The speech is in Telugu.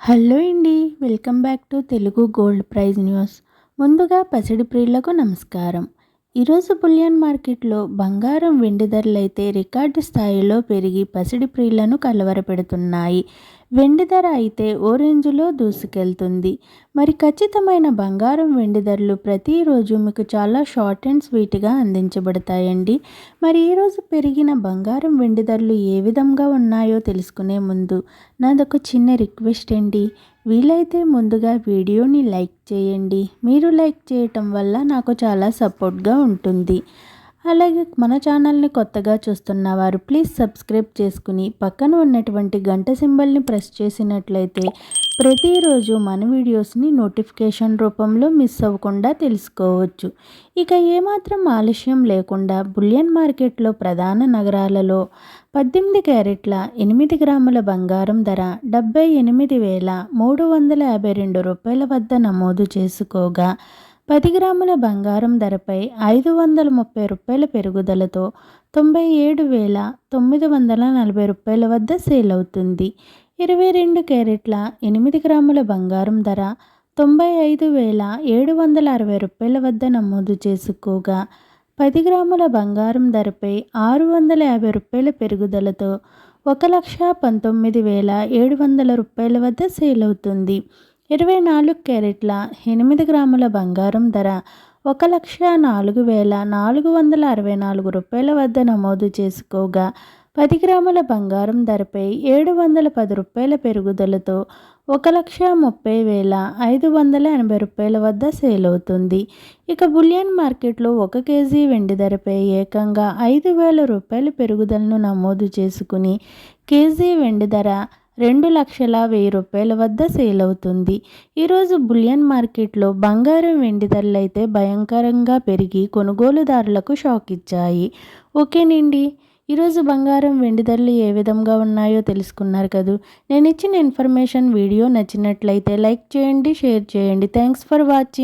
హలో అండి, welcome back to Telugu gold price news. ముందుగా పసిడి ప్రియులకు నమస్కారం. ఈరోజు బులియన్ మార్కెట్లో బంగారం వెండి ధరలు అయితే రికార్డు స్థాయిలో పెరిగి పసిడి ప్రియులను కలవరపెడుతున్నాయి. వెండి ధర అయితే ఓ రేంజ్లో దూసుకెళ్తుంది. మరి ఖచ్చితమైన బంగారం వెండి ధరలు ప్రతిరోజు మీకు చాలా షార్ట్ అండ్ స్వీట్గా అందించబడతాయండి. మరి ఈరోజు పెరిగిన బంగారం వెండి ధరలు ఏ విధంగా ఉన్నాయో తెలుసుకునే ముందు నాదొక చిన్న రిక్వెస్ట్ అండి. వీలైతే ముందుగా వీడియోని లైక్ చేయండి. మీరు లైక్ చేయటం వల్ల నాకు చాలా సపోర్ట్గా ఉంటుంది. అలాగే మన ఛానల్ని కొత్తగా చూస్తున్న వారు ప్లీజ్ సబ్స్క్రైబ్ చేసుకుని పక్కన ఉన్నటువంటి గంట సింబల్ని ప్రెస్ చేసినట్లయితే ప్రతిరోజు మన వీడియోస్ని నోటిఫికేషన్ రూపంలో మిస్ అవ్వకుండా తెలుసుకోవచ్చు. ఇక ఏమాత్రం ఆలస్యం లేకుండా బులియన్ మార్కెట్లో ప్రధాన నగరాలలో 18 క్యారెట్ల 8 గ్రాముల బంగారం ధర 78,352 రూపాయల వద్ద నమోదు చేసుకోగా 10 గ్రాముల బంగారం ధరపై 530 రూపాయల పెరుగుదలతో 97,940 రూపాయల వద్ద సేల్ అవుతుంది. 22 క్యారెట్ల 8 గ్రాముల బంగారం ధర 95,760 రూపాయల వద్ద నమోదు చేసుకోగా 10 గ్రాముల బంగారం ధరపై 650 రూపాయల పెరుగుదలతో 1,19,700 రూపాయల వద్ద సేల్ అవుతుంది. 24 క్యారెట్ల 8 గ్రాముల బంగారం ధర 1,04,464 రూపాయల వద్ద నమోదు చేసుకోగా 10 గ్రాముల బంగారం ధరపై 710 రూపాయల పెరుగుదలతో 1,30,580 రూపాయల వద్ద సేల్ అవుతుంది. ఇక బులియన్ మార్కెట్లో 1 కేజీ వెండి ధరపై ఏకంగా 5,000 రూపాయల పెరుగుదలను నమోదు చేసుకుని కేజీ వెండి ధర 2,01,000 రూపాయల వద్ద సేల్ అవుతుంది. ఈరోజు బులియన్ మార్కెట్లో బంగారం వెండి ధరలు అయితే భయంకరంగా పెరిగి కొనుగోలుదారులకు షాక్ ఇచ్చాయి. ఓకేనండి, ఈరోజు బంగారం వెండి ధరలు ఏ విధంగా ఉన్నాయో తెలుసుకున్నారు కదూ. నేను ఇచ్చిన ఇన్ఫర్మేషన్ వీడియో నచ్చినట్లయితే లైక్ చేయండి, షేర్ చేయండి. Thanks for watching.